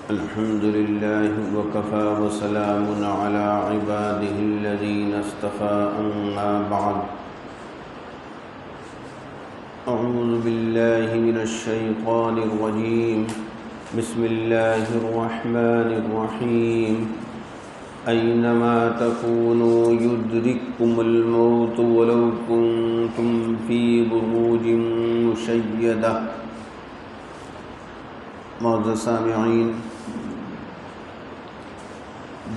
الحمد لله وكفى وسلام على عباده الذين اصطفى أما بعد أعوذ بالله من الشيطان الرجيم بسم الله الرحمن الرحيم أينما تكونوا يدرككم الموت ولو كنتم في بروج مشيدة۔ معزز سامعین،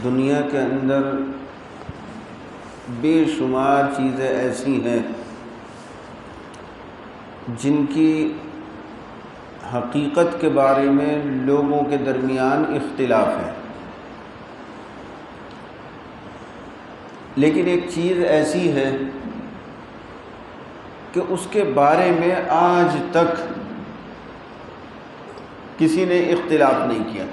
دنیا کے اندر بے شمار چیزیں ایسی ہیں جن کی حقیقت کے بارے میں لوگوں کے درمیان اختلاف ہے، لیکن ایک چیز ایسی ہے کہ اس کے بارے میں آج تک کسی نے اختلاف نہیں کیا،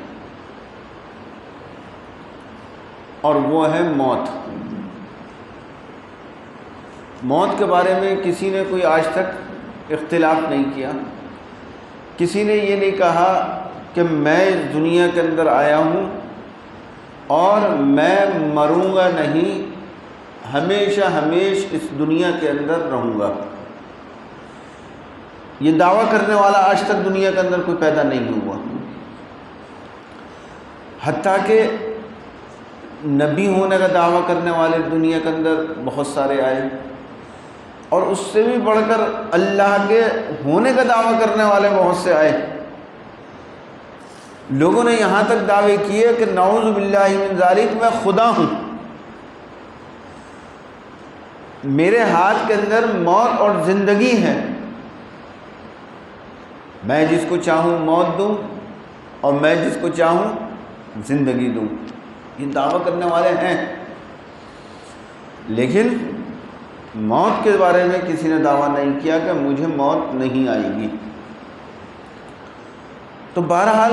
اور وہ ہے موت۔ موت کے بارے میں کسی نے کوئی آج تک اختلاف نہیں کیا، کسی نے یہ نہیں کہا کہ میں اس دنیا کے اندر آیا ہوں اور میں مروں گا نہیں، ہمیشہ اس دنیا کے اندر رہوں گا۔ یہ دعویٰ کرنے والا آج تک دنیا کے اندر کوئی پیدا نہیں ہوا، حتیٰ کہ نبی ہونے کا دعویٰ کرنے والے دنیا کے اندر بہت سارے آئے، اور اس سے بھی بڑھ کر اللہ کے ہونے کا دعویٰ کرنے والے بہت سے آئے۔ لوگوں نے یہاں تک دعوے کیے کہ نعوذ باللہ من ذالک، میں خدا ہوں، میرے ہاتھ کے اندر موت اور زندگی ہے، میں جس کو چاہوں موت دوں اور میں جس کو چاہوں زندگی دوں۔ یہ دعویٰ کرنے والے ہیں، لیکن موت کے بارے میں کسی نے دعویٰ نہیں کیا کہ مجھے موت نہیں آئے گی۔ تو بہرحال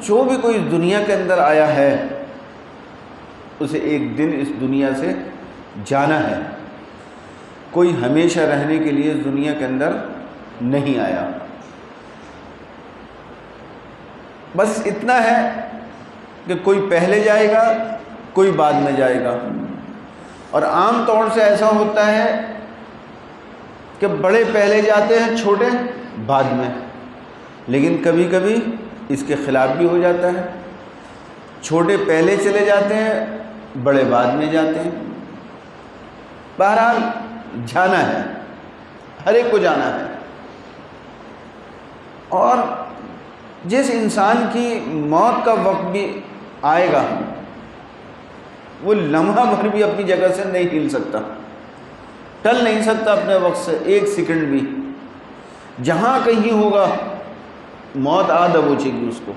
جو بھی کوئی اس دنیا کے اندر آیا ہے اسے ایک دن اس دنیا سے جانا ہے، کوئی ہمیشہ رہنے کے لیے اس دنیا کے اندر نہیں آیا۔ بس اتنا ہے کہ کوئی پہلے جائے گا، کوئی بعد میں جائے گا، اور عام طور سے ایسا ہوتا ہے کہ بڑے پہلے جاتے ہیں، چھوٹے بعد میں، لیکن کبھی کبھی اس کے خلاف بھی ہو جاتا ہے، چھوٹے پہلے چلے جاتے ہیں، بڑے بعد میں جاتے ہیں۔ بہرحال جانا ہے، ہر ایک کو جانا ہے، اور جس انسان کی موت کا وقت بھی آئے گا وہ لمحہ بھر بھی اپنی جگہ سے نہیں ہل سکتا، ٹل نہیں سکتا اپنے وقت سے ایک سیکنڈ بھی، جہاں کہیں ہوگا موت آ دبوچے گی اس کو۔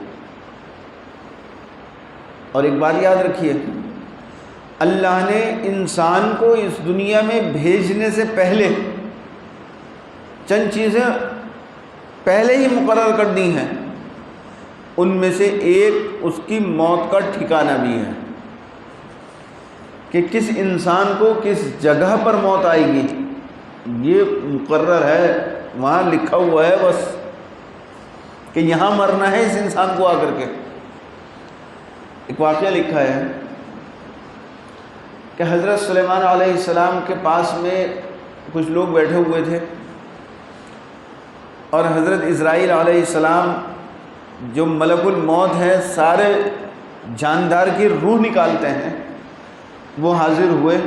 اور ایک بات یاد رکھیے، اللہ نے انسان کو اس دنیا میں بھیجنے سے پہلے چند چیزیں پہلے ہی مقرر کر دی ہیں، ان میں سے ایک اس کی موت کا ٹھکانہ بھی ہے کہ کس انسان کو کس جگہ پر موت آئے گی، یہ مقرر ہے، وہاں لکھا ہوا ہے بس کہ یہاں مرنا ہے اس انسان کو آ کر کے۔ ایک واقعہ لکھا ہے کہ حضرت سلیمان علیہ السلام کے پاس میں کچھ لوگ بیٹھے ہوئے تھے، اور حضرت اسرائیل علیہ السلام جو ملک الموت ہے، سارے جاندار کی روح نکالتے ہیں، وہ حاضر ہوئے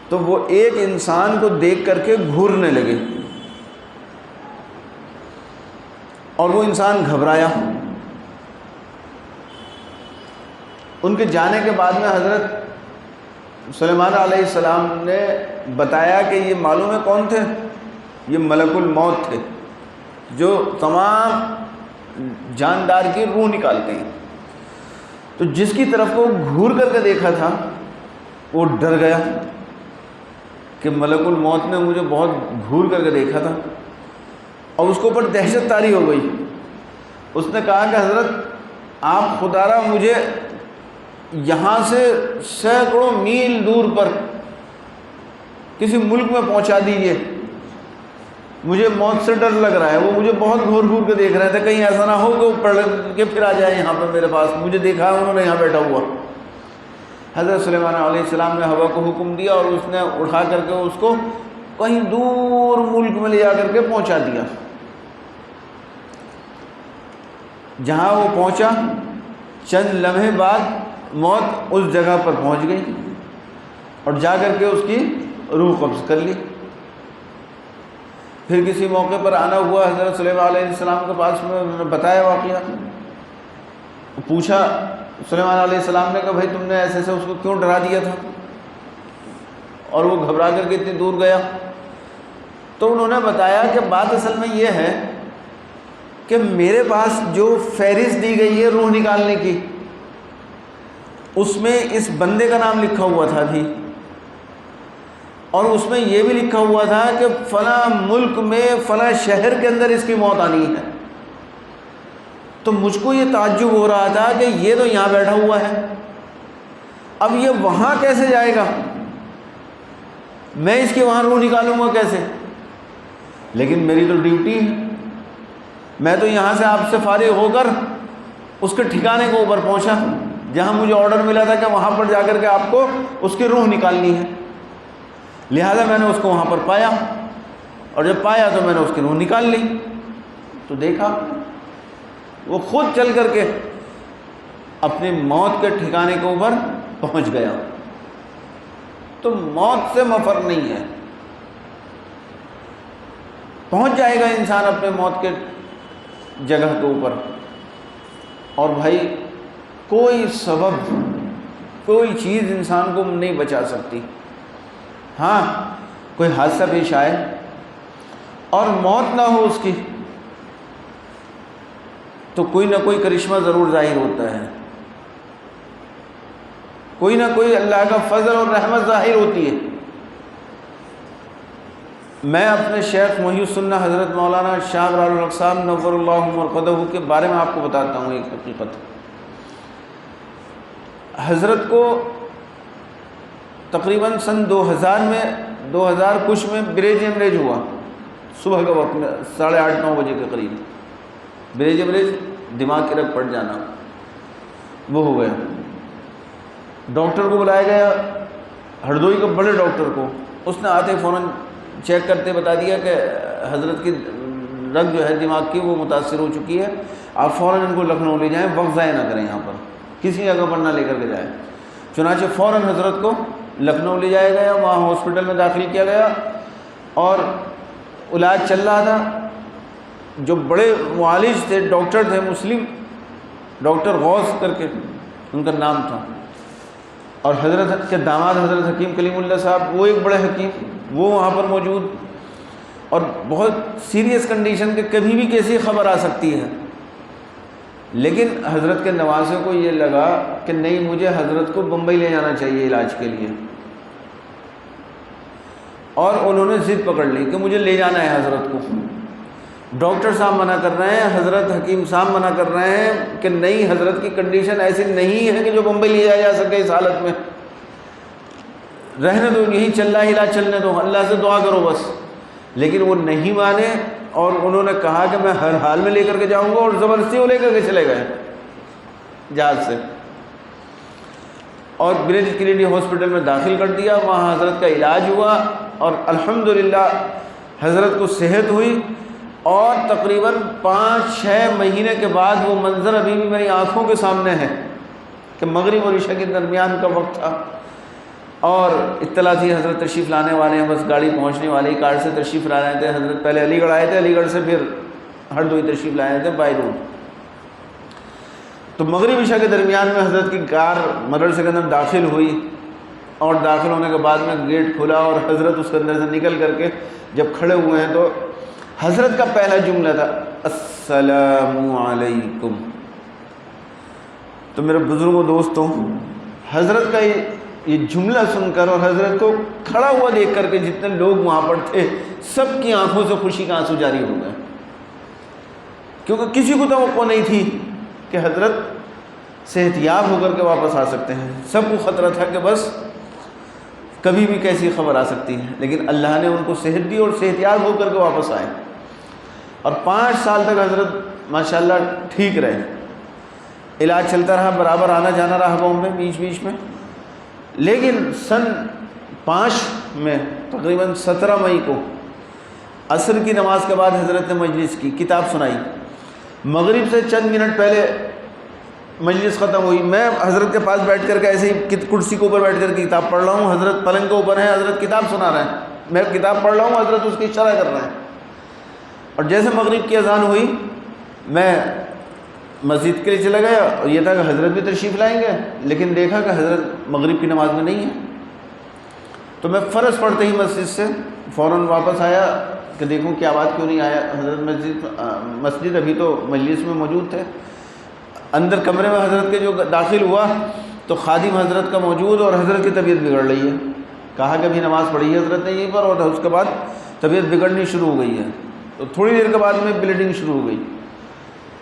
تو وہ ایک انسان کو دیکھ کر کے گھورنے لگے، اور وہ انسان گھبرایا۔ ان کے جانے کے بعد میں حضرت سلیمان علیہ السلام نے بتایا کہ یہ معلوم ہے کون تھے، یہ ملک الموت تھے جو تمام جاندار کی روح نکالتے ہیں۔ تو جس کی طرف کو گھور کر کے دیکھا تھا وہ ڈر گیا کہ ملک الموت نے مجھے بہت گھور کر کے دیکھا تھا، اور اس کے اوپر دہشت طاری ہو گئی۔ اس نے کہا کہ حضرت آپ خدا را مجھے یہاں سے سینکڑوں میل دور پر کسی ملک میں پہنچا دیجئے، مجھے موت سے ڈر لگ رہا ہے، وہ مجھے بہت گھور گھور کے دیکھ رہے تھے، کہیں ایسا نہ ہو کہ وہ پڑھ کے پھر آ جائے یہاں پر میرے پاس، مجھے دیکھا ہے انہوں نے یہاں بیٹھا ہوا۔ حضرت سلیمان علیہ السلام نے ہوا کو حکم دیا اور اس نے اٹھا کر کے اس کو کہیں دور ملک میں لے جا کر کے پہنچا دیا۔ جہاں وہ پہنچا چند لمحے بعد موت اس جگہ پر پہنچ گئی اور جا کر کے اس کی روح قبض کر لی۔ پھر کسی موقع پر آنا ہوا حضرت سلیمان علیہ السلام کے پاس میں، انہوں نے بتایا واقعہ، پوچھا سلیمان علیہ السلام نے کہ بھائی تم نے ایسے ایسے اس کو کیوں ڈرا دیا تھا، اور وہ گھبرا کر کے اتنی دور گیا؟ تو انہوں نے بتایا کہ بات اصل میں یہ ہے کہ میرے پاس جو فہرست دی گئی ہے روح نکالنے کی، اس میں اس بندے کا نام لکھا ہوا تھا بھی، اور اس میں یہ بھی لکھا ہوا تھا کہ فلاں ملک میں فلاں شہر کے اندر اس کی موت آنی ہے۔ تو مجھ کو یہ تعجب ہو رہا تھا کہ یہ تو یہاں بیٹھا ہوا ہے، اب یہ وہاں کیسے جائے گا، میں اس کی وہاں روح نکالوں گا کیسے؟ لیکن میری تو ڈیوٹی ہے، میں تو یہاں سے آپ سے فارغ ہو کر اس کے ٹھکانے کے اوپر پہنچا جہاں مجھے آرڈر ملا تھا کہ وہاں پر جا کر کے آپ کو اس کی روح نکالنی ہے، لہذا میں نے اس کو وہاں پر پایا، اور جب پایا تو میں نے اس کی روح نکال لی۔ تو دیکھا وہ خود چل کر کے اپنی موت کے ٹھکانے کے اوپر پہنچ گیا۔ تو موت سے مفر نہیں ہے، پہنچ جائے گا انسان اپنے موت کے جگہ کے اوپر۔ اور بھائی کوئی سبب، کوئی چیز انسان کو نہیں بچا سکتی۔ ہاں کوئی حادثہ پیش آئے اور موت نہ ہو اس کی، تو کوئی نہ کوئی کرشمہ ضرور ظاہر ہوتا ہے، کوئی نہ کوئی اللہ کا فضل اور رحمت ظاہر ہوتی ہے۔ میں اپنے شیخ محی السنہ حضرت مولانا شاہ ابرار الحق صاحب نور اللہ مرقدہ کے بارے میں آپ کو بتاتا ہوں ایک حقیقت۔ حضرت کو تقریباً سن 2000 کچھ میں بریج ایمریج ہوا، صبح کے وقت میں 8:30-9 بجے کے قریب بریج ایمریج، دماغ کی رگ پڑ جانا، وہ ہو گیا۔ ڈاکٹر کو بلایا گیا، ہردوئی کے بڑے ڈاکٹر کو، اس نے آتے فوراً چیک کرتے بتا دیا کہ حضرت کی رگ جو ہے دماغ کی وہ متاثر ہو چکی ہے، آپ فوراً ان کو لکھنؤ لے جائیں، وقت ضائع نہ کریں، یہاں پر کسی جگہ پر نہ لے کر کے جائیں۔ چنانچہ فوراً حضرت کو لکھنؤ لے جایا گیا، وہاں ہاسپٹل میں داخل کیا گیا اور علاج چل رہا تھا۔ جو بڑے معالج تھے، ڈاکٹر تھے مسلم، ڈاکٹر غوث کر کے ان کا نام تھا، اور حضرت کے داماد حضرت حکیم کلیم اللہ صاحب، وہ ایک بڑے حکیم، وہ وہاں پر موجود، اور بہت سیریس کنڈیشن کہ کبھی بھی کیسی خبر آ سکتی ہے۔ لیکن حضرت کے نواسے کو یہ لگا کہ نہیں، مجھے حضرت کو بمبئی لے جانا چاہیے علاج کے لیے، اور انہوں نے ضد پکڑ لی کہ مجھے لے جانا ہے حضرت کو۔ ڈاکٹر صاحب منع کر رہے ہیں، حضرت حکیم صاحب منع کر رہے ہیں کہ نہیں، حضرت کی کنڈیشن ایسی نہیں ہے کہ جو بمبئی لے جایا جا سکے اس حالت میں، رہنے دو، یہی چل رہا ہے علاج، چلنے دو، اللہ سے دعا کرو بس۔ لیکن وہ نہیں مانے، اور انہوں نے کہا کہ میں ہر حال میں لے کر کے جاؤں گا، اور زبردستی وہ لے کر کے چلے گئے جہاز سے، اور بریج کلینی ہاسپٹل میں داخل کر دیا۔ وہاں حضرت کا علاج ہوا، اور الحمدللہ حضرت کو صحت ہوئی، اور تقریباً 5-6 مہینے کے بعد وہ منظر ابھی بھی میری آنکھوں کے سامنے ہے کہ مغرب اور عشاء کے درمیان کا وقت تھا، اور اطلاع تھی حضرت تشریف لانے والے ہیں، بس گاڑی پہنچنے والی، کار سے تشریف لا رہے تھے۔ حضرت پہلے علی گڑھ آئے تھے، علی گڑھ سے پھر ہردوئی تشریف لائے تھے بائی روڈ۔ تو مغرب عشاء کے درمیان میں حضرت کی کار مدرسے کے اندر داخل ہوئی، اور داخل ہونے کے بعد میں گیٹ کھلا، اور حضرت اس کے اندر سے نکل کر کے جب کھڑے ہوئے ہیں تو حضرت کا پہلا جملہ تھا السلام علیکم۔ تو میرے بزرگوں دوستوں، حضرت کا یہ جملہ سن کر اور حضرت کو کھڑا ہوا دیکھ کر کے جتنے لوگ وہاں پر تھے، سب کی آنکھوں سے خوشی کا آنسو جاری ہو گئے، کیونکہ کسی کو توقع نہیں تھی کہ حضرت صحت یاب ہو کر کے واپس آ سکتے ہیں۔ سب کو خطرہ تھا کہ بس کبھی بھی کیسی خبر آ سکتی ہے، لیکن اللہ نے ان کو صحت دی اور صحت یاب ہو کر کے واپس آئے، اور 5 سال تک حضرت ماشاءاللہ ٹھیک رہے، علاج چلتا رہا، برابر آنا جانا رہا بامبے بیچ بیچ میں۔ لیکن سن 5 میں تقریباً 17 مئی کو عصر کی نماز کے بعد حضرت نے مجلس کی، کتاب سنائی۔ مغرب سے چند منٹ پہلے مجلس ختم ہوئی، میں حضرت کے پاس بیٹھ کر کے ایسے ہی کرسی کے اوپر بیٹھ کر کے کتاب پڑھ رہا ہوں، حضرت پلنگ کے اوپر ہیں، حضرت کتاب سنا رہے ہیں، میں کتاب پڑھ رہا ہوں، حضرت اس کی شرح کر رہے ہیں۔ اور جیسے مغرب کی اذان ہوئی میں مسجد کے لیے چلا گیا، اور یہ تھا کہ حضرت بھی تشریف لائیں گے، لیکن دیکھا کہ حضرت مغرب کی نماز میں نہیں ہے، تو میں فرض پڑھتے ہی مسجد سے فوراً واپس آیا کہ دیکھوں کیا بات کیوں نہیں آیا حضرت۔ مسجد ابھی تو مجلس میں موجود تھے، اندر کمرے میں حضرت کے جو داخل ہوا تو خادم حضرت کا موجود، اور حضرت کی طبیعت بگڑ رہی ہے، کہا کہ ابھی نماز پڑھی ہے حضرت نے یہیں پر، اور اس کے بعد طبیعت بگڑنی شروع ہو گئی ہے۔ تو تھوڑی دیر کے بعد میں بلیڈنگ شروع ہو گئی،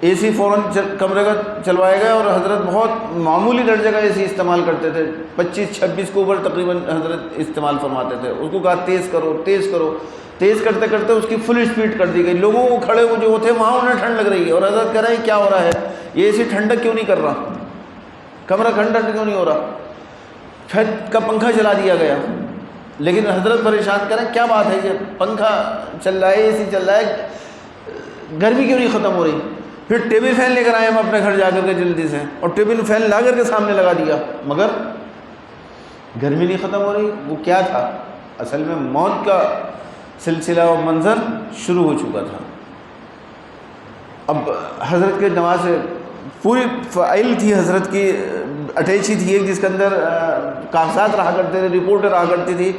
اے سی فوراً کمرے کا چلوائے گئے، اور حضرت بہت معمولی درجے کا اے سی استعمال کرتے تھے، 25-26 کے اوپر تقریباً حضرت استعمال فرماتے تھے۔ اس کو کہا تیز کرو تیز کرو، تیز کرتے کرتے اس کی فل اسپیڈ کر دی گئی، لوگوں کو کھڑے ہوئے جو تھے وہاں انہیں ٹھنڈ لگ رہی ہے، اور حضرت کہہ رہے ہیں کیا ہو رہا ہے، یہ اے سی ٹھنڈک کیوں نہیں کر رہا، کمرہ ٹھنڈا کیوں نہیں ہو رہا، چھت کا پنکھا چلا دیا گیا، لیکن حضرت پریشان کر رہے ہیں کیا بات ہے، یہ پنکھا چل رہا ہے، اے سی چل رہا ہے، گرمی کیوں نہیں ختم ہو رہی۔ پھر ٹیبل فین لے کر آئے ہم اپنے گھر جا کر کے جلدی سے، اور ٹیبل فین لا کر کے سامنے لگا دیا، مگر گرمی نہیں ختم ہو رہی۔ وہ کیا تھا، اصل میں موت کا سلسلہ و منظر شروع ہو چکا تھا۔ اب حضرت کے نماز سے پوری فائل تھی، حضرت کی اٹیچی تھی ایک، جس کے اندر کاغذات رہا کرتے تھے، رپورٹیں رہا کرتی تھی۔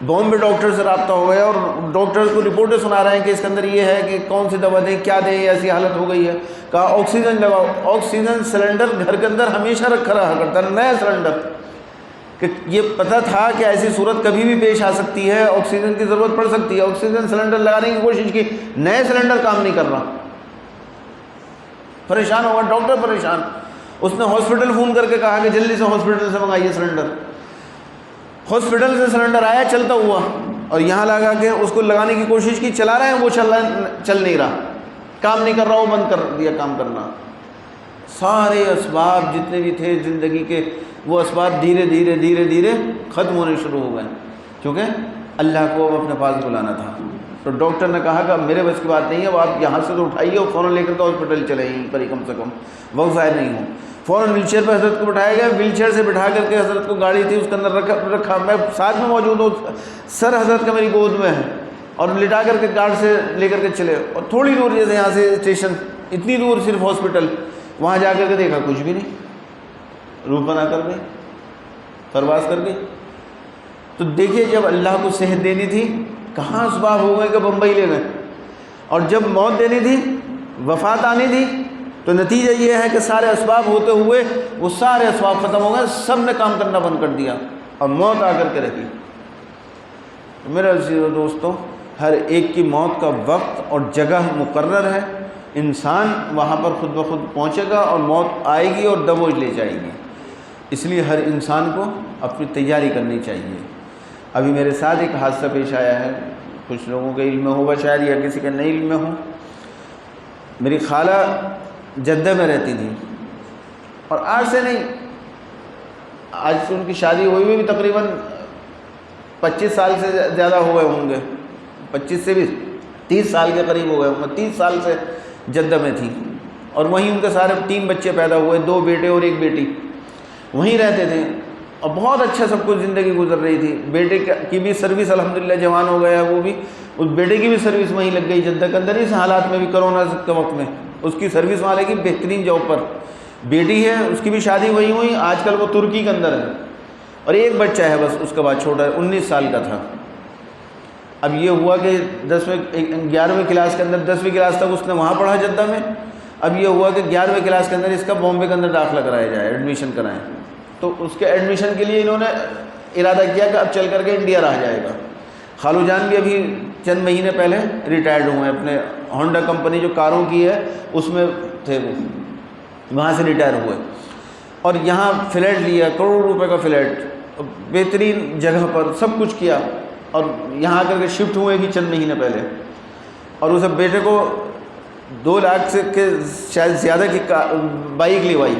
بامبے ڈاکٹر سے رابطہ ہو گیا، اور ڈاکٹرز کو رپورٹیں سنا رہے ہیں کہ اس کے اندر یہ ہے کہ کون سی دوا دیں، کیا دیں، ایسی حالت ہو گئی ہے۔ کہا آکسیجن لگاؤ، آکسیجن سلنڈر گھر کے اندر ہمیشہ رکھا رہا کرتا ہے، نیا سلنڈر، کہ یہ پتہ تھا کہ ایسی صورت کبھی بھی پیش آ سکتی ہے، آکسیجن کی ضرورت پڑ سکتی ہے، آکسیجن سلنڈر لگانے کی کوشش کی، نئے سلنڈر کام نہیں کر رہا، پریشان ہوا ڈاکٹر، پریشان۔ اس نے ہاسپٹل فون کر کے کہا کہ جلدی سے ہاسپٹل سے منگائیے سلنڈر۔ ہاسپٹل سے سلنڈر آیا چلتا ہوا، اور یہاں لگا کے اس کو لگانے کی کوشش کی، چلا رہے ہیں وہ چل نہیں رہا، کام نہیں کر رہا، وہ بند کر دیا کام کرنا۔ سارے اسباب جتنے بھی تھے زندگی کے، وہ اسباب دھیرے دھیرے دھیرے دھیرے ختم ہونے شروع ہو گئے، کیونکہ اللہ کو اب اپنے پاس بلانا تھا۔ تو ڈاکٹر نے کہا کہ اب میرے بس کی بات نہیں ہے، اب آپ یہاں سے تو اٹھائیے اور فوراً لے کر کے ہاسپٹل چلے، یہیں پر ہی کم سے کم وقت ضائع نہیں ہو۔ فوراً ویل چیئر پہ حضرت کو بٹھایا گیا، ویل چیئر سے بٹھا کر کے حضرت کو گاڑی تھی اس کے اندر رکھا، میں ساتھ میں موجود ہوں، سر حضرت کا میری گود میں ہے، اور لٹا کر کے گارڈ سے لے کر کے چلے، اور تھوڑی دور جیسے یہاں سے اسٹیشن، اتنی دور صرف ہاسپٹل، وہاں جا کر کے دیکھا کچھ بھی نہیں، روح بنا کر گئی، پرواز کر گئی۔ تو دیکھیے جب اللہ کو صحت دینی تھی کہاں اسباب ہو گئے کہ بمبئی لے گئے، اور جب موت دینی تھی، وفات آنی تھی، تو نتیجہ یہ ہے کہ سارے اسباب ہوتے ہوئے وہ سارے اسباب ختم ہو گئے، سب نے کام کرنا بند کر دیا، اور موت آ کر کے رہی۔ میرے عزیز و دوستو، ہر ایک کی موت کا وقت اور جگہ مقرر ہے، انسان وہاں پر خود بخود پہنچے گا، اور موت آئے گی اور دبوچ لے جائے گی۔ اس لیے ہر انسان کو اپنی تیاری کرنی چاہیے۔ ابھی میرے ساتھ ایک حادثہ پیش آیا ہے، کچھ لوگوں کے علم میں ہوگا شاید، یا کسی کے نہیں علم میں ہو۔ میری خالہ جدہ میں رہتی تھی، اور آج سے نہیں، آج سے ان کی شادی ہوئی ہوئی بھی تقریباً 25 سال سے زیادہ ہو گئے ہوں گے، 25 سے بھی 30 سال کے قریب ہو گئے ہوں گے۔ 30 سال سے جدہ میں تھی، اور وہیں ان کے سارے 3 بچے پیدا ہوئے، 2 بیٹے اور 1 بیٹی، وہیں رہتے تھے، اور بہت اچھا سب کچھ زندگی گزر رہی تھی۔ بیٹے کی بھی سروس الحمدللہ جوان ہو گیا، وہ بھی، اس بیٹے کی بھی سروس وہیں لگ گئی جدہ کے اندر، اس حالات میں بھی کرونا کے وقت میں اس کی سروس والے کی بہترین جاب پر۔ بیٹی ہے، اس کی بھی شادی وہیں ہوئی، آج کل وہ ترکی کے اندر ہے، اور 1 بچہ ہے بس اس کے بعد چھوٹا ہے، 19 سال کا تھا۔ اب یہ ہوا کہ 11ویں کلاس کے اندر، 10ویں کلاس تک اس نے وہاں پڑھا جدہ میں، اب یہ ہوا کہ 11ویں کلاس کے اندر اس کا بامبے کے اندر داخلہ کرایا جائے، ایڈمیشن کرائیں۔ تو اس کے ایڈمیشن کے لیے انہوں نے ارادہ کیا کہ اب چل کر کے انڈیا رہا جائے گا۔ خالو جان بھی ابھی چند مہینے پہلے ریٹائرڈ ہوئے ہیں، اپنے ہونڈا کمپنی جو کاروں کی ہے اس میں تھے، وہ وہاں سے ریٹائر ہوئے، اور یہاں فلیٹ لیا، کروڑ روپے کا فلیٹ، بہترین جگہ پر سب کچھ کیا، اور یہاں آ کر کے شفٹ ہوئے کہ چند مہینے پہلے، اور اس بیٹے کو 2 لاکھ سے کے شاید زیادہ کی بائک لوائی،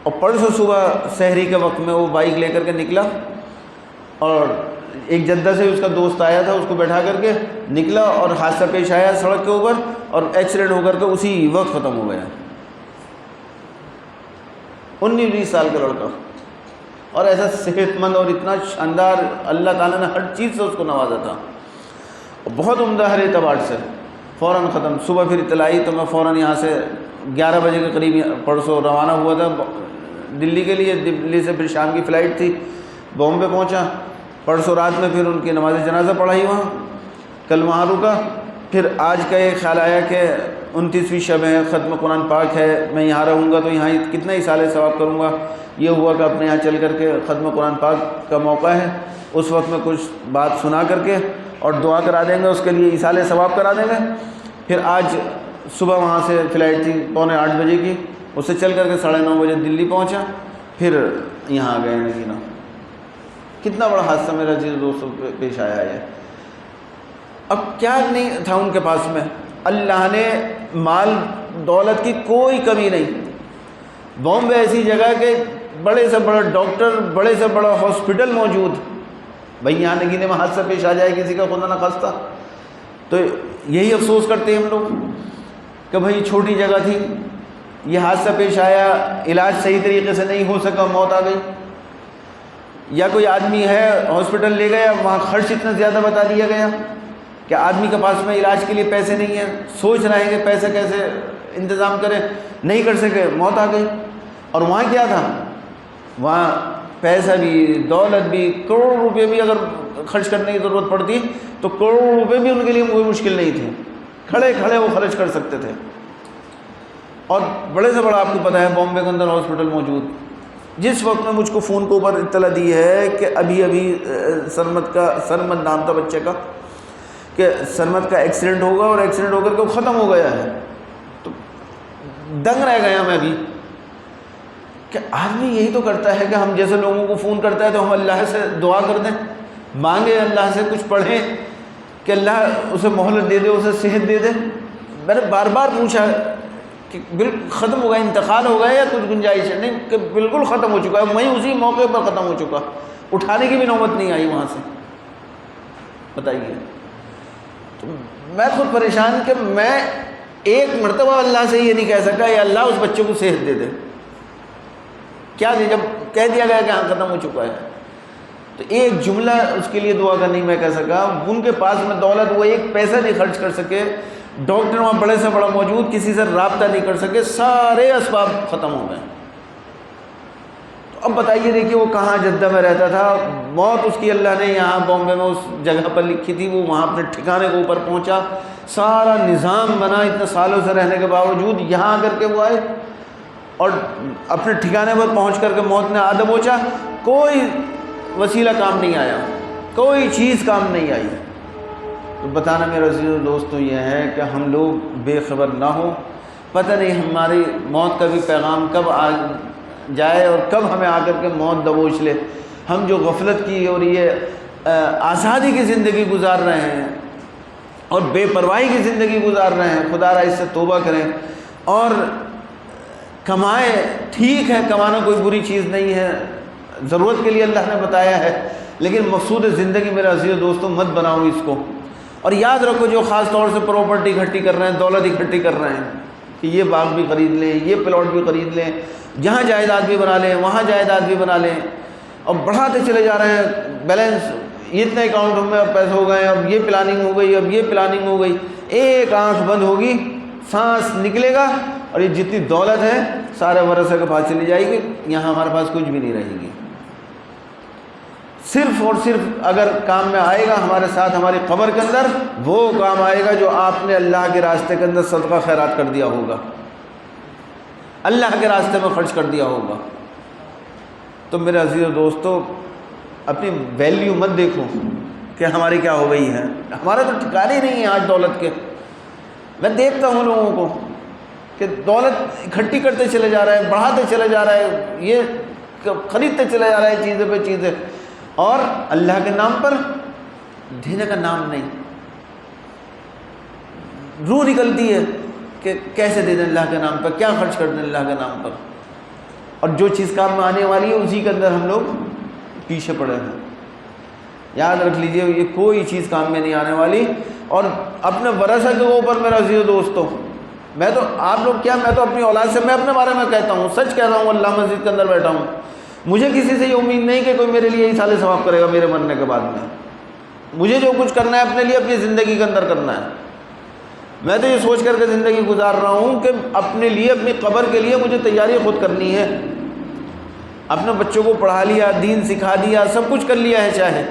اور پرسوں صبح سحری کے وقت میں وہ بائک لے کر کے نکلا، اور ایک جدہ سے اس کا دوست آیا تھا، اس کو بیٹھا کر کے نکلا، اور حادثہ پیش آیا سڑک کے اوپر، اور ایکسیڈنٹ ہو کر کے اسی وقت ختم ہو گیا۔ 19-20 سال کا لڑکا، اور ایسا صحت مند اور اتنا شاندار، اللہ تعالیٰ نے ہر چیز سے اس کو نوازا تھا، بہت عمدہ ہر اعتبار سے۔ فوراً ختم۔ صبح پھر اطلاع آئی تو میں فوراً یہاں سے 11 بجے کے قریب پرسوں روانہ ہوا تھا دلی کے لیے، دلی سے پھر شام کی فلائٹ تھی، بامبے پہنچا، پرسوں رات میں پھر ان کی نماز جنازہ پڑھائی وہاں، کل وہاں رکا، پھر آج کا یہ خیال آیا کہ 29ویں شب ہے، ختم قرآن پاک ہے، میں یہاں رہوں گا تو یہاں کتنا ہی سال ثواب کروں گا۔ یہ ہوا کہ اپنے یہاں چل کر کے ختم قرآن پاک کا موقع ہے، اس وقت میں کچھ بات سنا کر کے اور دعا کرا دیں گے، اس کے لیے ایصال ثواب کرا دیں گے۔ پھر آج صبح وہاں سے فلائٹ تھی 7:45 بجے کی، اس سے چل کر کے 9:30 بجے دلی پہنچا، پھر یہاں آ گئے مدینہ۔ کتنا بڑا حادثہ میرا عزیز دوستوں پیش آیا ہے۔ اب کیا نہیں تھا ان کے پاس میں، اللہ نے مال دولت کی کوئی کمی نہیں۔ بامبے ایسی جگہ کہ بڑے سے بڑا ڈاکٹر، بڑے سے بڑا ہاسپٹل موجود، بھئی یہاں نگینے میں حادثہ پیش آ جائے کسی کا خدا نہ خواستہ، تو یہی افسوس کرتے ہیں ہم لوگ کہ بھئی چھوٹی جگہ تھی، یہ حادثہ پیش آیا، علاج صحیح طریقے سے نہیں ہو سکا، موت آ گئی، یا کوئی آدمی ہے ہاسپٹل لے گیا، وہاں خرچ اتنا زیادہ بتا دیا گیا کہ آدمی کے پاس میں علاج کے لیے پیسے نہیں ہیں، سوچ رہے ہیں کہ پیسے کیسے انتظام کریں، نہیں کر سکے، موت آ گئی۔ اور وہاں کیا تھا، وہاں پیسہ بھی، دولت بھی، کروڑ روپے بھی اگر خرچ کرنے کی ضرورت پڑتی تو کروڑ روپے بھی ان کے لیے کوئی مشکل نہیں تھی، کھڑے کھڑے وہ خرچ کر سکتے تھے۔ اور بڑے سے بڑا آپ کو پتہ ہے بامبے کے اندر ہاسپٹل موجود۔ جس وقت میں مجھ کو فون کے اوپر اطلاع دی ہے کہ ابھی سرمد نام تھا بچے کا، کہ سرمد کا ایکسیڈنٹ ہوگا اور ایکسیڈنٹ ہو کر کے وہ ختم ہو گیا ہے، تو دنگ رہ گیا میں بھی کہ آدمی یہی تو کرتا ہے کہ ہم جیسے لوگوں کو فون کرتا ہے تو ہم اللہ سے دعا کر دیں، مانگیں اللہ سے، کچھ پڑھیں کہ اللہ اسے مہلت دے دے، اسے صحت دے دے۔ میں نے بار بار پوچھا کہ بالکل ختم ہو گیا، انتقال ہو گیا یا کچھ گنجائش ہے؟ نہیں، کہ بالکل ختم ہو چکا ہے، وہیں اسی موقع پر ختم ہو چکا، اٹھانے کی بھی نوبت نہیں آئی وہاں سے، بتائیے۔ تو میں خود پریشان کہ میں ایک مرتبہ اللہ سے یہ نہیں کہہ سکا یا اللہ اس بچے کو صحت دے دے، کیا دے، جب کہہ دیا گیا کہ ہاں ختم ہو چکا ہے، تو ایک جملہ اس کے لیے دعا کا نہیں میں کہہ سکا۔ ان کے پاس میں دولت، وہ ایک پیسہ نہیں خرچ کر سکے، ڈاکٹر وہاں بڑے سے بڑا موجود، کسی سے رابطہ نہیں کر سکے، سارے اسباب ختم ہو گئے۔ تو اب بتائیے، دیکھیے وہ کہاں جدہ میں رہتا تھا، موت اس کی اللہ نے یہاں بامبے میں اس جگہ پر لکھی تھی، وہ وہاں اپنے ٹھکانے کے اوپر پہنچا، سارا نظام بنا، اتنے سالوں سے رہنے کے باوجود یہاں آ کر کے وہ آئے اور اپنے ٹھکانے پر پہنچ کر کے موت نے آدم پہنچا، کوئی وسیلہ کام نہیں آیا، کوئی چیز کام نہیں آئی۔ تو بتانا میرے عزیز دوستوں یہ ہے کہ ہم لوگ بے خبر نہ ہوں، پتہ نہیں ہماری موت کا بھی پیغام کب آ جائے اور کب ہمیں آ کر کے موت دبوچ لے۔ ہم جو غفلت کی اور یہ آزادی کی زندگی گزار رہے ہیں اور بے پرواہی کی زندگی گزار رہے ہیں، خدا را اس سے توبہ کریں اور کمائیں۔ ٹھیک ہے، کمانا کوئی بری چیز نہیں ہے، ضرورت کے لیے اللہ نے بتایا ہے، لیکن مقصود زندگی میرے عزیز دوستوں مت بناؤ اس کو۔ اور یاد رکھو، جو خاص طور سے پراپرٹی اکٹھی کر رہے ہیں، دولت اکٹھی کر رہے ہیں کہ یہ باغ بھی خرید لیں، یہ پلاٹ بھی خرید لیں، جہاں جائیداد بھی بنا لیں، وہاں جائیداد بھی بنا لیں، اور بڑھاتے چلے جا رہے ہیں بیلنس، اتنے اکاؤنٹ میں اب پیسے ہو گئے، اب یہ پلاننگ ہو گئی، اب یہ پلاننگ ہو گئی۔ ایک آنکھ بند ہوگی، سانس نکلے گا اور یہ جتنی دولت ہے سارے ورثے کے پاس چلی جائے گی، یہاں ہمارے پاس کچھ بھی نہیں رہے گی۔ صرف اور صرف اگر کام میں آئے گا ہمارے ساتھ ہماری قبر کے اندر، وہ کام آئے گا جو آپ نے اللہ کے راستے کے اندر صدقہ خیرات کر دیا ہوگا، اللہ کے راستے میں خرچ کر دیا ہوگا۔ تو میرے عزیز دوستو، اپنی ویلیو مت دیکھو کہ ہماری کیا ہو گئی ہے، ہمارا تو ٹھکانے نہیں ہے آج دولت کے۔ میں دیکھتا ہوں لوگوں کو کہ دولت اکٹھی کرتے چلے جا رہے ہیں، بڑھاتے چلے جا رہے ہیں، یہ خریدتے چلے جا رہے ہیں چیزیں پہ چیزیں، اور اللہ کے نام پر دینے کا نام نہیں۔ روح نکلتی ہے کہ کیسے دے دیں اللہ کے نام پر، کیا خرچ کر دیں اللہ کے نام پر، اور جو چیز کام میں آنے والی ہے اسی کے اندر ہم لوگ پیچھے پڑے ہیں۔ یاد رکھ لیجئے یہ کوئی چیز کام میں نہیں آنے والی۔ اور اپنے ورثہ کے اوپر میرا عزیز دوستو، میں تو آپ لوگ کیا، میں تو اپنی اولاد سے میں اپنے بارے میں کہتا ہوں، سچ کہہ رہا ہوں، اللہ مسجد کے اندر بیٹھا ہوں، مجھے کسی سے یہ امید نہیں کہ کوئی میرے لیے ایصال ثواب کرے گا میرے مرنے کے بعد میں۔ مجھے جو کچھ کرنا ہے اپنے لیے اپنی زندگی کے اندر کرنا ہے۔ میں تو یہ سوچ کر کے زندگی گزار رہا ہوں کہ اپنے لیے، اپنی قبر کے لیے مجھے تیاری خود کرنی ہے۔ اپنے بچوں کو پڑھا لیا، دین سکھا دیا، سب کچھ کر لیا ہے چاہے،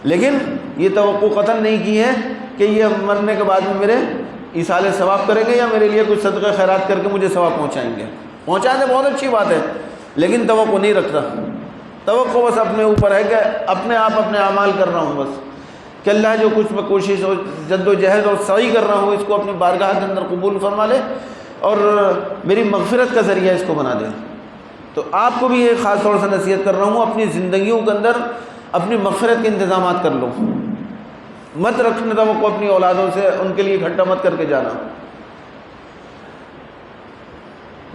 لیکن یہ توقع قطعاً نہیں کی ہے کہ یہ مرنے کے بعد میں میرے ایصال ثواب کریں گے یا میرے لیے کچھ صدقہ خیرات کر کے مجھے ثواب پہنچائیں گے۔ پہنچائیں تو بہت اچھی بات ہے، لیکن توقع نہیں رکھتا۔ توقع بس اپنے اوپر ہے کہ اپنے آپ اپنے اعمال کر رہا ہوں بس، کہ اللہ جو کچھ میں کوشش اور جد و جہد اور سعی کر رہا ہوں اس کو اپنی بارگاہ کے اندر قبول فرما لے اور میری مغفرت کا ذریعہ اس کو بنا دے۔ تو آپ کو بھی یہ خاص طور سے نصیحت کر رہا ہوں، اپنی زندگیوں کے اندر اپنی مغفرت کے انتظامات کر لو، مت رکھنے توقع اپنی اولادوں سے، ان کے لیے اکٹھا مت کر کے جانا۔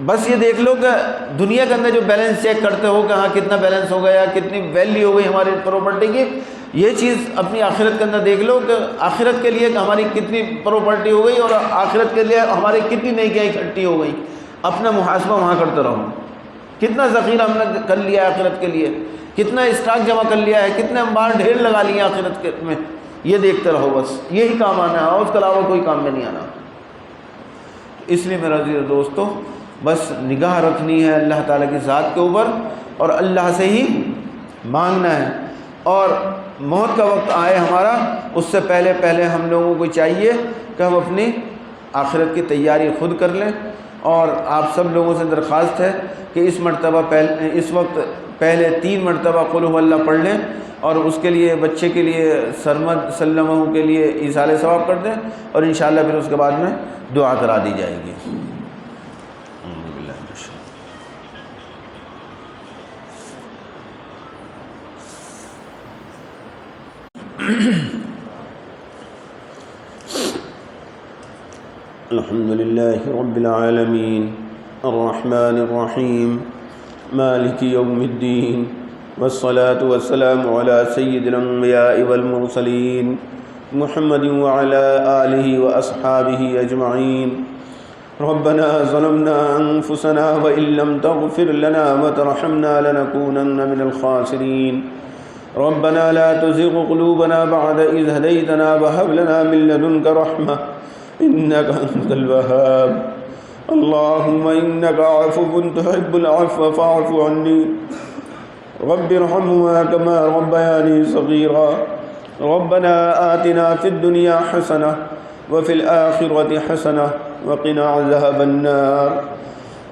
بس یہ دیکھ لو کہ دنیا کے اندر جو بیلنس چیک کرتے ہو کہ ہاں کتنا بیلنس ہو گیا، کتنی ویلیو ہو گئی ہماری پراپرٹی کی، یہ چیز اپنی آخرت کے اندر دیکھ لو کہ آخرت کے لیے کہ ہماری کتنی پراپرٹی ہو گئی اور آخرت کے لیے ہماری کتنی نیکیاں اکٹھی ہو گئی۔ اپنا محاسبہ وہاں کرتے رہو، کتنا ذخیرہ ہم نے کر لیا ہے آخرت کے لیے، کتنا اسٹاک جمع کر لیا ہے، کتنے انبار ڈھیر لگا لیے آخرت میں، یہ دیکھتے رہو، بس یہی کام آنا ہے، اس کے علاوہ کوئی کام میں نہیں آنا۔ اس لیے میرا عزیز دوستو، بس نگاہ رکھنی ہے اللہ تعالیٰ کی ذات کے اوپر اور اللہ سے ہی مانگنا ہے، اور موت کا وقت آئے ہمارا اس سے پہلے پہلے ہم لوگوں کو چاہیے کہ ہم اپنی آخرت کی تیاری خود کر لیں۔ اور آپ سب لوگوں سے درخواست ہے کہ اس وقت پہلے 3 مرتبہ قل هو اللہ پڑھ لیں، اور اس کے لیے بچے کے لیے سرمد سلمہ کے لیے ایصال ثواب کر دیں، اور انشاءاللہ پھر اس کے بعد میں دعا کرا دی جائے گی۔ الحمد لله رب العالمين الرحمن الرحيم مالك يوم الدين والصلاة والسلام على سيد الأنبياء والمرسلين محمد وعلى آله وأصحابه أجمعين ربنا ظلمنا أنفسنا وإن لم تغفر لنا وترحمنا لنكونن من الخاسرين ربنا لا تزغ قلوبنا بعد إذ هديتنا وهب لنا من لدنك رحمة إنك أنت الوهاب اللهم إنك عفو تحب العفو فاعف عني رب ارحمهما كما ربياني صغيرا ربنا آتنا في الدنيا حسنة وفي الآخرة حسنة وقنا عذاب النار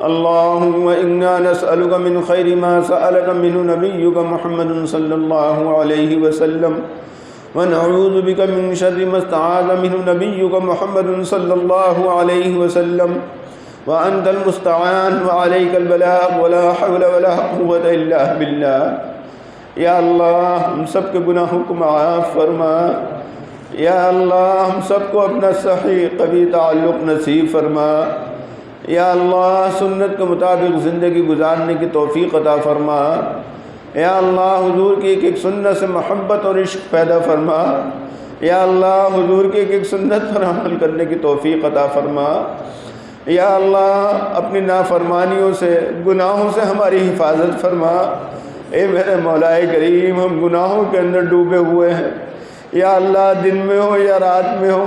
اللهم إنا نسألك من خير ما سألك منه نبيك محمد صلى الله عليه وسلم ونعوذ بك من شر ما استعاذ منه نبيك محمد صلى الله عليه وسلم وأنت المستعان وعليك البلاغ ولا حول ولا قوة إلا بالله یا اللہ ہم سب کے گناہوں کو معاف فرما، یا اللہ ہم سب کو اپنا صحیح قوی تعلق نصیب فرما، یا اللہ سنت کے مطابق زندگی گزارنے کی توفیق عطا فرما، یا اللہ حضور کی ایک سنت سے محبت اور عشق پیدا فرما، یا اللہ حضور کی ایک سنت پر عمل کرنے کی توفیق عطا فرما، یا اللہ اپنی نافرمانیوں سے گناہوں سے ہماری حفاظت فرما۔ اے میرے مولا کریم ہم گناہوں کے اندر ڈوبے ہوئے ہیں، یا اللہ دن میں ہو یا رات میں ہو،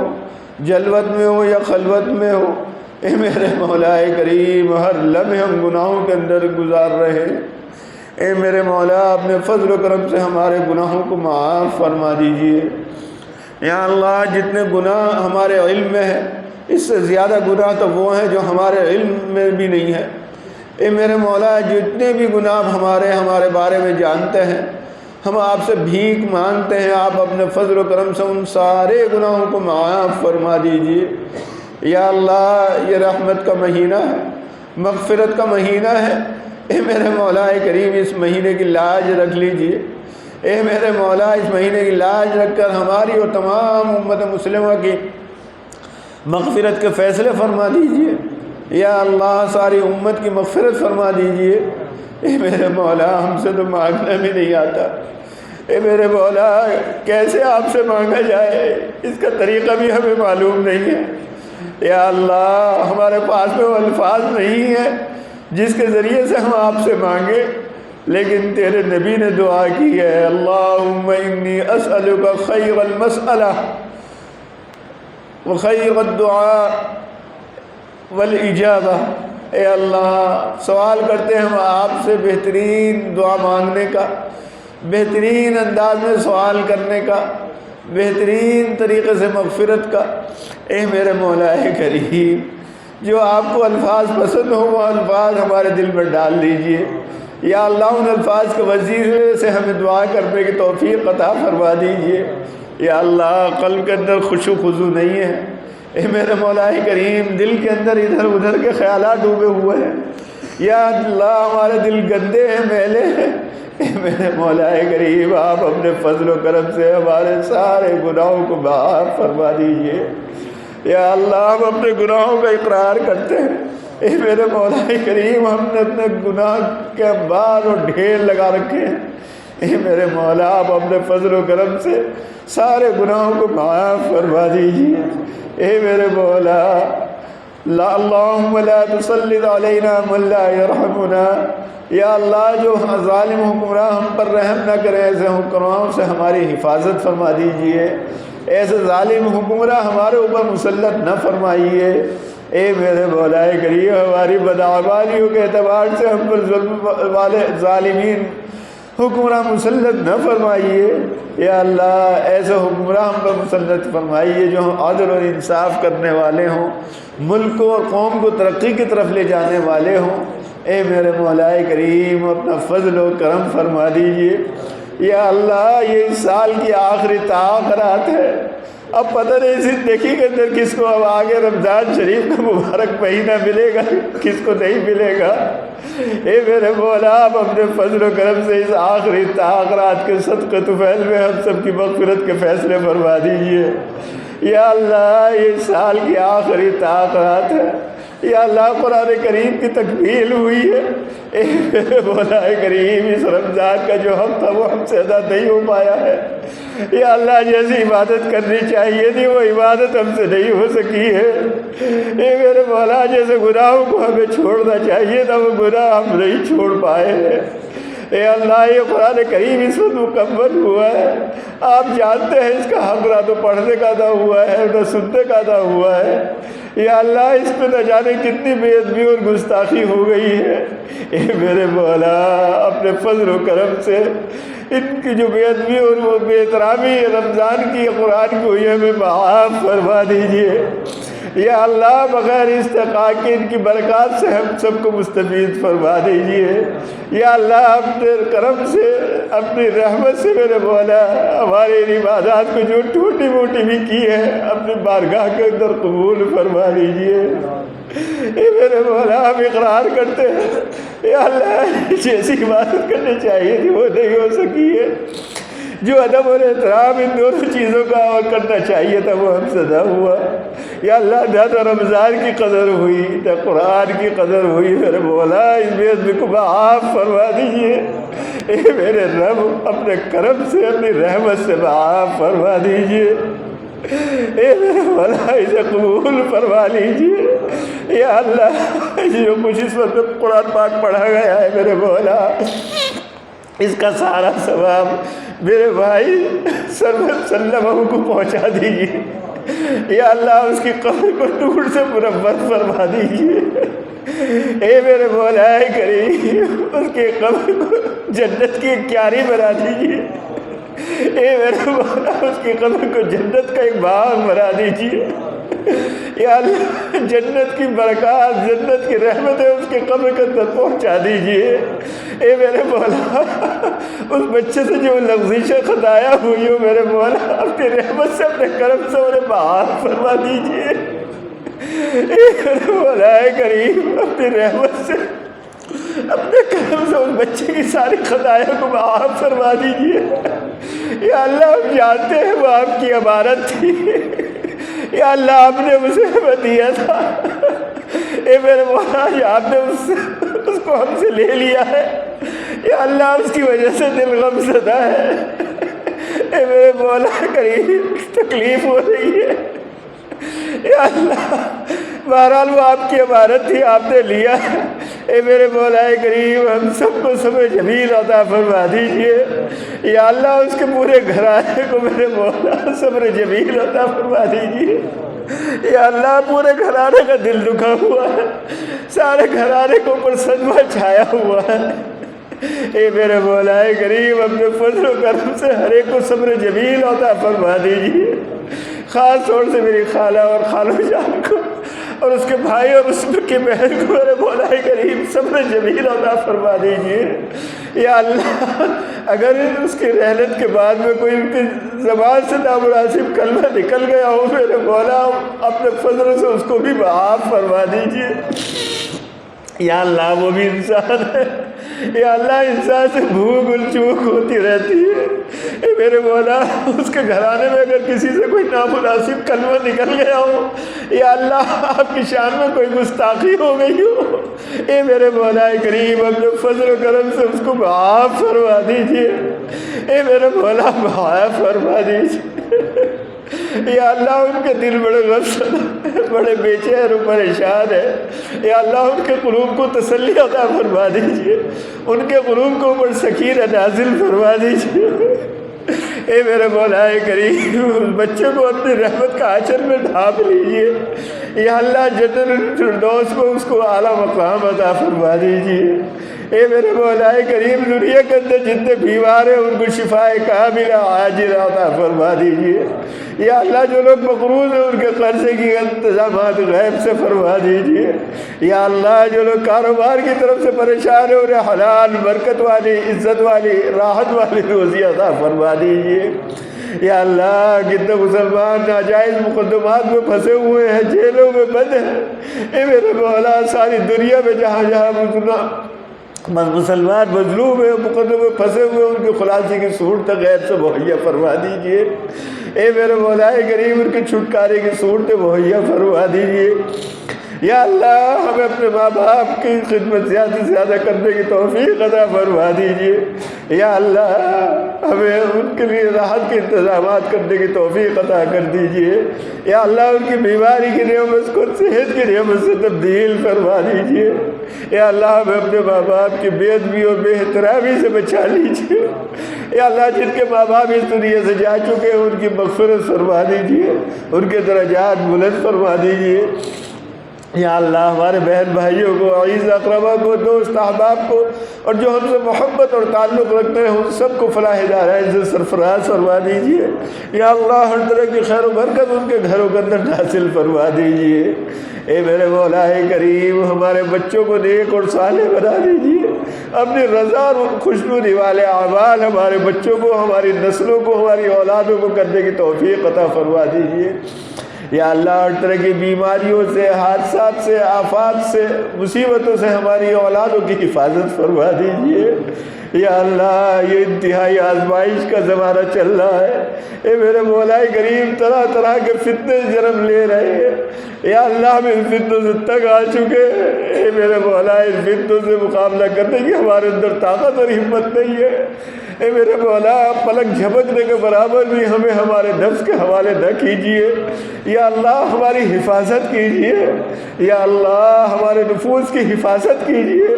جلوت میں ہو یا خلوت میں ہو، اے میرے مولا کریم ہر لمحے ہم گناہوں کے اندر گزار رہے ہیں۔ اے میرے مولا اپنے فضل و کرم سے ہمارے گناہوں کو معاف فرما دیجئے۔ یا اللہ جتنے گناہ ہمارے علم میں ہیں اس سے زیادہ گناہ تو وہ ہیں جو ہمارے علم میں بھی نہیں ہے۔ اے میرے مولا جتنے بھی گناہ ہمارے بارے میں جانتے ہیں ہم آپ سے بھیک مانگتے ہیں، آپ اپنے فضل و کرم سے ان سارے گناہوں کو معاف فرما دیجئے۔ یا اللہ یہ رحمت کا مہینہ ہے، مغفرت کا مہینہ ہے، اے میرے مولا کریم اس مہینے کی لاج رکھ لیجئے، اے میرے مولا اس مہینے کی لاج رکھ کر ہماری اور تمام امت مسلمہ کی مغفرت کے فیصلے فرما دیجئے، یا اللہ ساری امت کی مغفرت فرما دیجئے۔ اے میرے مولا ہم سے تو مانگنا بھی نہیں آتا، اے میرے مولا کیسے آپ سے مانگا جائے اس کا طریقہ بھی ہمیں معلوم نہیں ہے، یا اللہ ہمارے پاس میں وہ الفاظ نہیں ہے جس کے ذریعے سے ہم آپ سے مانگے، لیکن تیرے نبی نے دعا کی ہے، اللہم انی اسألک خیر المسئلہ وخیر الدعاء والاجابہ۔ اے اللہ سوال کرتے ہیں ہم آپ سے بہترین دعا مانگنے کا، بہترین انداز میں سوال کرنے کا، بہترین طریقے سے مغفرت کا۔ اے میرے مولا کریم جو آپ کو الفاظ پسند ہو وہ الفاظ ہمارے دل میں ڈال دیجئے، یا اللہ ان الفاظ کے وسیلے سے ہمیں دعا کرنے کی توفیق عطا فرما دیجئے۔ یا اللہ قلب کے اندر خشوع خضوع نہیں ہے، اے میرے مولا کریم دل کے اندر ادھر ادھر کے خیالات ڈوبے ہوئے ہیں، یا اللہ ہمارے دل گندے ہیں، میلے ہیں۔ اے میرے مولا کریم آپ اپنے فضل و کرم سے ہمارے سارے گناہوں کو معاف فرما دیجئے، یا اللہ ہم اپنے گناہوں کا اقرار کرتے ہیں۔ اے میرے مولا کریم ہم نے اپنے گناہ کے انبار اور ڈھیر لگا رکھے ہیں، اے میرے مولا آپ اپنے فضل و کرم سے سارے گناہوں کو معاف فرما دیجئے۔ اے میرے مولا اللہم لا تسلط علینا من لا یرحمنا، یا اللہ جو ظالم حکمراں ہم پر رحم نہ کرے ایسے حکمراں سے ہماری حفاظت فرما دیجئے، ایسے ظالم حکمراں ہمارے اوپر مسلط نہ فرمائیے۔ اے میرے مولا کریم ہماری بدعمالیوں کے اعتبار سے ہم پر ظلم والے ظالمین حکمراں مسلط نہ فرمائیے، یا اللہ ایسے حکمراں ہم پر مسلط فرمائیے جو عدل اور انصاف کرنے والے ہوں، ملک کو اور قوم کو ترقی کی طرف لے جانے والے ہوں۔ اے میرے مولا کریم اپنا فضل و کرم فرما دیجئے، یا اللہ یہ اس سال کی آخری تآخرات ہے، اب پتہ نہیں اس زندگی کے اندر کس کو اب آگے رمضان شریف کا مبارک مہینہ ملے گا کس کو نہیں ملے گا۔ اے میرے مولا آپ اپنے فضل و کرم سے اس آخری تآخرات کے صدقہ طفیل میں ہم سب کی مغفرت کے فیصلے فرما دیجئے، یا اللہ یہ سال کی آخری تآخرات ہے، یا اللہ قرآن کریم کی تکمیل ہوئی ہے۔ اے میرے مولا کریم اس رمضان کا جو حق تھا وہ ہم سے ادا نہیں ہو پایا ہے، یا اللہ جیسی عبادت کرنی چاہیے تھی وہ عبادت ہم سے نہیں ہو سکی ہے۔ اے میرے مولا جیسے گناہوں کو ہمیں چھوڑنا چاہیے تھا وہ گناہ ہم نہیں چھوڑ پائے ہیں۔ اے اللہ یہ قرآن کریم اس وقت مکمل ہوا ہے، آپ جانتے ہیں اس کا حق نہ تو پڑھنے کا ادا ہوا ہے نہ سننے کا ادا ہوا ہے، یا اللہ اس پہ نہ جانے کتنی بے ادبی اور گستاخی ہو گئی ہے۔ اے میرے مولا اپنے فضل و کرم سے ان کی جو بے ادبی اور وہ بے احترامی رمضان کی قرآن کی ہوئی ہمیں معاف فرما دیجئے، یا اللہ بغیر استحقاق کے ان کی برکات سے ہم سب کو مستفید فرما دیجئے، یا اللہ اپنے کرم سے اپنی رحمت سے میرے مولا ہماری ان عبادات کو جو ٹوٹی موٹی بھی کی ہے اپنی بارگاہ کے اندر قبول فرما دیجئے۔ اے میرے مولا ہم اقرار کرتے ہیں یا اللہ جیسی عبادت کرنی چاہیے تھی وہ نہیں ہو سکی ہے، جو ادب اور احترام ان دونوں چیزوں کا اور کرنا چاہیے تھا وہ ہم سے نہ ہوا۔ یا اللہ نہ تو رمضان کی قدر ہوئی نہ قرآن کی قدر ہوئی، میرے مولا اس بے ادبی کو معاف فرما دیجیے۔ اے میرے رب اپنے کرم سے اپنی رحمت سے معاف فرما دیجیے، اے میرے مولا اسے قبول فرما لیجیے۔ یا اللہ جو کچھ اس وقت قرآن پاک پڑھا گیا ہے میرے مولا اس کا سارا ثواب میرے بھائی سرور سلم کو پہنچا دیجیے۔ یا اللہ اس کی قبر کو نور سے منور فرما دیجیے۔ اے میرے مولا کریم اس کی قبر کو جنت کی ایک کیاری بنا دیجیے۔ اے میرے مولا اس کی قبر کو جنت کا ایک باغ بنا دیجیے۔ یا اللہ جنت کی برکات جنت کی رحمتیں اس کے قبر کے اندر پہنچا دیجیے۔ اے میرے مولا اس بچے سے جو لغزشیں خطایا ہوئی ہو میرے مولا اپنی رحمت سے اپنے کرم سے انہیں معاف فرما دیجیے۔ اے میرے مولا کریم اپنی رحمت سے اپنے کرم سے اس بچے کی ساری خطایا کو معاف فرما دیجیے۔ یا اللہ ہم جانتے ہیں وہ آپ کی امانت تھی، یا اللہ آپ نے اسے ہمیں دیا تھا، اے میرے مولا آپ نے اس کو ہم سے لے لیا ہے، یا اللہ اس کی وجہ سے دل غم زدہ ہے، اے میرے مولا کریم تکلیف ہو رہی ہے، یا اللہ بہرحال وہ آپ کی امانت تھی، آپ نے لیا، اے میرے مولا کریم ہم سب کو صبر جمیل عطا فرما دیجیے، یا اللہ اس کے پورے گھرانے کو میرے مولا صبر جمیل عطا فرما دیجیے، یا اللہ پورے گھرانے کا دل دکھا ہوا ہے، سارے گھرانے کو اوپر صدمہ چھایا ہوا ہے، اے میرے مولا کریم اپنے فضل و کرم سے ہر ایک کو صبر جمیل عطا فرما دیجیے، خاص طور سے میری خالہ اور خالو جان کو اور اس کے بھائی اور اس کی بہن کو میرے مولا کریم صبر جمیل عطا فرما دیجیے، یا اللہ اگر اس کی رحلت کے بعد میں کوئی ان کی زبان سے نامناسب کلمہ نکل گیا ہو میرے مولا اپنے فضل سے اس کو بھی معاف فرما دیجیے، یا اللہ وہ بھی انسان ہے، یا اللہ انسان سے بھوک اور چوک ہوتی رہتی ہے، اے میرے مولا اس کے گھرانے میں اگر کسی سے کوئی نامناسب کلمہ نکل گیا ہو، یا اللہ آپ کی شان میں کوئی گستاخی ہو گئی ہو، اے میرے مولا کریم اپنے فضل و کرم سے اس کو معاف فرما دیجیے، اے میرے مولا معاف فرما دیجیے، یا اللہ ان کے دل بڑے غمزدہ بڑے بے چین و پریشان ہے، یا اللہ ان کے قلوب کو تسلی عطا فرما دیجیے، ان کے قلوب کو اوپر سکینہ نازل فرما دیجیے، اے میرے مولا کریم اس بچے کو اپنی رحمت کا آنچل میں ڈھانپ لیجیے، یا اللہ جنت الفردوس میں اس کو اعلیٰ مقام عطا فرما دیجیے، اے میرے مولا کریم دنیا کے اندر جتنے بیمار ہیں ان کو شفاء کاملہ عاجلہ عطا فرما دیجیے، یا اللہ جو لوگ مقروض ہیں ان کے قرضے کی انتظامات غیب سے فرما دیجیے، یا اللہ جو لوگ کاروبار کی طرف سے پریشان ہیں انہیں حلال برکت والی عزت والی راحت والی روزی عطا فرما دیجیے، یا اللہ کتنے مسلمان ناجائز مقدمات میں پھنسے ہوئے ہیں، جیلوں میں بند ہیں، اے میرے مولا ساری دنیا میں جہاں جہاں مسلمان مظلوم ہیں مقدمے میں پھنسے ہوئے ان کی خلاصی کی صورت غیر سے مہیا فرما دیجیے، اے میرے مولا کریم ان کے چھٹکارے کی صورت مہیا فرما دیجیے، یا اللہ ہمیں اپنے ماں باپ کی خدمت زیادہ سے زیادہ کرنے کی توفیق عطا فرما دیجیے، یا اللہ ہمیں ان کے لیے راحت کے انتظامات کرنے کی توفیق عطا کر دیجیے، یا اللہ ان کی بیماری کی نعمت کو صحت کی نعمت سے تبدیل فرما دیجیے، یا اللہ ہمیں اپنے ماں باپ کی بے ادبی اور بے احترامی سے بچا لیجیے، یا اللہ جن کے ماں باپ اس دنیا سے جا چکے ہیں ان کی مغفرت فرما دیجیے، ان کے درجات بلند فرما دیجیے، یا اللہ ہمارے بہن بھائیوں کو عزیز اقربا کو دوست احباب کو اور جو ہم سے محبت اور تعلق رکھتے ہیں ان سب کو فلاح ہدایت سے سرفراز فرما دیجیے، یا اللہ ہر طرح کی خیر و برکت ان کے گھروں کے اندر حاصل فرما دیجیے، اے میرے مولا کریم ہمارے بچوں کو نیک اور صالح بنا دیجیے، اپنی رضا اور خوشنودی والے اعمال ہمارے بچوں کو ہماری نسلوں کو ہماری اولادوں کو کرنے کی توفیق عطا فرما دیجیے، یا اللہ ہر طرح کی بیماریوں سے حادثات سے آفات سے مصیبتوں سے ہماری اولادوں کی حفاظت فرما دیجیے، یا اللہ یہ انتہائی آزمائش کا زمانہ چل رہا ہے، اے میرے مولا کریم طرح طرح کے فتنے جنم لے رہے ہیں، یا اللہ ہم ان فتنوں سے تنگ آ چکے ہیں، اے میرے مولا ان فتنوں سے مقابلہ کرنے کی ہمارے اندر طاقت اور ہمت نہیں ہے، اے میرے مولا پلک جھپکنے کے برابر بھی ہمیں ہمارے نفس کے حوالے نہ کیجیے، یا اللہ ہماری حفاظت کیجیے، یا اللہ ہمارے نفوس کی حفاظت کیجیے،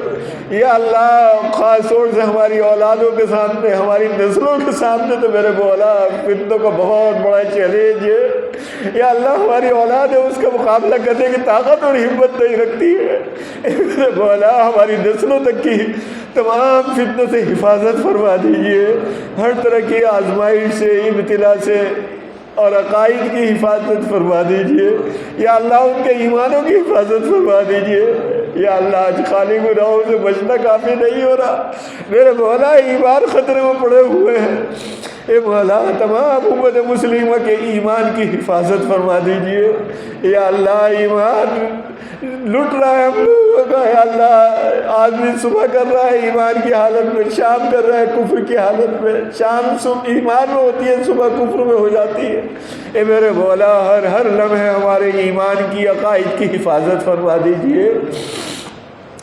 یا اللہ خاص طور سے ہماری اولادوں کے سامنے ہماری نسلوں کے سامنے تو میرے مولا فتنوں کا بہت بڑا چیلنج ہے، یا اللہ ہماری اولاد ہے اس کا مقابلہ کرنے کی طاقت اور ہمت نہیں رکھتی ہے، اے میرے مولا ہماری نسلوں تک کی تمام فتنوں سے حفاظت فرما دیجیے، ہر طرح کی آزمائش سے ابتلا سے اور عقائد کی حفاظت فرما دیجیے، یا اللہ ان کے ایمانوں کی حفاظت فرما دیجیے، یا اللہ آج خالی گناہوں سے بچنا کافی نہیں ہو رہا، میرے مولا ایمان خطرے میں پڑے ہوئے ہیں، اے مولا تمام امت مسلمہ کے ایمان کی حفاظت فرما دیجیے، یا اللہ ایمان لٹ رہا ہے ہم لوگوں کا. یا اللہ آدمی صبح کر رہا ہے ایمان کی حالت میں، شام کر رہا ہے کفر کی حالت میں. شام صبح ایمان میں ہوتی ہے، صبح کفر میں ہو جاتی ہے. اے میرے مولا ہر لمحے ہمارے ایمان کی عقائد کی حفاظت فرما دیجئے.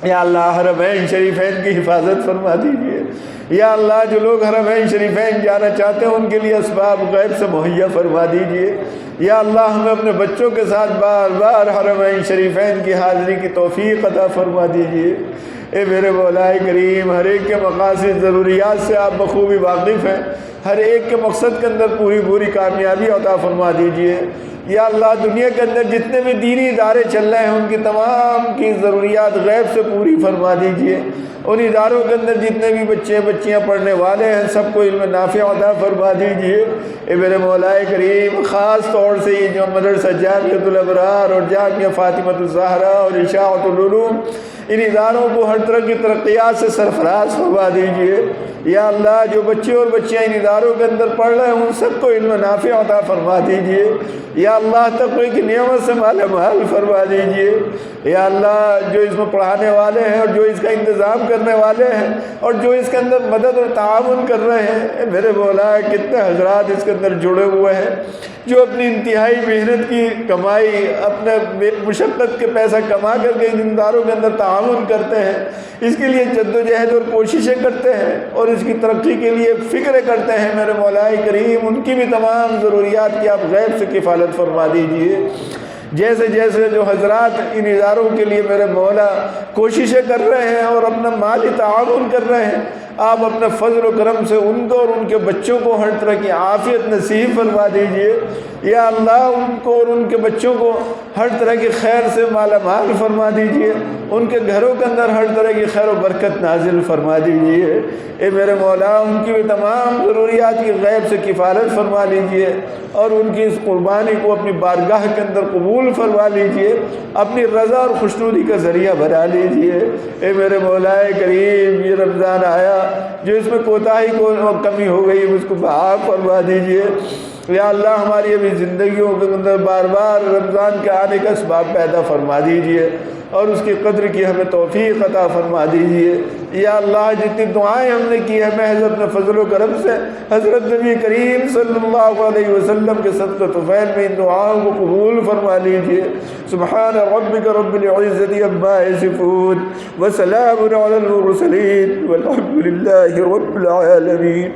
یا اللہ حرمین شریفین کی حفاظت فرما دیجئے. یا اللہ جو لوگ حرمین شریفین جانا چاہتے ہیں ان کے لیے اسباب غیب سے مہیا فرما دیجئے. یا اللہ ہمیں اپنے بچوں کے ساتھ بار بار حرمین شریفین کی حاضری کی توفیق عطا فرما دیجئے. اے میرے مولا کریم ہر ایک کے مقاصد ضروریات سے آپ بخوبی واقف ہیں، ہر ایک کے مقصد کے اندر پوری کامیابی عطا فرما دیجئے. یا اللہ دنیا کے اندر جتنے بھی دینی ادارے چل رہے ہیں ان کی تمام کی ضروریات غیب سے پوری فرما دیجئے. ان اداروں کے اندر جتنے بھی بچے بچیاں پڑھنے والے ہیں سب کو علم نافع عطا فرما دیجئے. اے میرے مولا کریم خاص طور سے یہ جو مدرسہ جامعۃ الابرار اور جامعہ فاطمۃ الزہرا اور اشاعۃ العلوم، ان اداروں کو ہر طرح کی ترقیات سے سرفراز فرما دیجئے. یا اللہ جو بچے اور بچیاں ان اداروں کے اندر پڑھ رہے ہیں ان سب کو علم نافع عطا فرما دیجئے. یا اللہ تقوی کی نعمت سے مالا مال فرما دیجئے. یا اللہ جو اس میں پڑھانے والے ہیں اور جو اس کا انتظام کرنے والے ہیں اور جو اس کے اندر مدد اور تعاون کر رہے ہیں، میرے مولا کتنے حضرات اس کے اندر جڑے ہوئے ہیں جو اپنی انتہائی محنت کی کمائی اپنے مشقت کے پیسہ کما کر کے ان اداروں کے اندر تعاون کرتے ہیں، اس کے لیے جدوجہد اور کوششیں کرتے ہیں اور اس کی ترقی کے لیے فکریں کرتے ہیں. میرے مولا کریم ان کی بھی تمام ضروریات کی آپ غیب سے کفالت فرما دیجئے. جیسے جیسے جو حضرات ان اداروں کے لیے میرے مولا کوششیں کر رہے ہیں اور اپنا مالی تعاون کر رہے ہیں، آپ اپنے فضل و کرم سے ان کو اور ان کے بچوں کو ہر طرح کی عافیت نصیب فرما دیجئے. یا اللہ ان کو اور ان کے بچوں کو ہر طرح کی خیر سے مالا مال فرما دیجئے. ان کے گھروں کے اندر ہر طرح کی خیر و برکت نازل فرما دیجئے. اے میرے مولا ان کی بھی تمام ضروریات کی غیب سے کفالت فرما لیجئے اور ان کی اس قربانی کو اپنی بارگاہ کے اندر قبول فرما لیجئے، اپنی رضا اور خوشنودی کا ذریعہ بنا لیجئے. اے میرے مولا کریم یہ رمضان آیا جو اس میں کوتاہی کو کمی ہو گئی اس کو معاف فرما دیجئے. یا اللہ ہماری ابھی زندگیوں کے اندر بار بار رمضان کے آنے کا اسباب پیدا فرما دیجئے اور اس کی قدر کی ہمیں توفیق عطا فرما دیجئے. یا اللہ جتنی دعائیں ہم نے کی ہے محض اپنے فضل و کرم سے حضرت نبی کریم صلی اللہ علیہ وسلم کے صدقہ طفیل میں ان دعاؤں کو قبول فرما لیجئے. سبحان ربک رب العزت عما یصفون وسلام علی المرسلین والحمد للہ رب العالمین.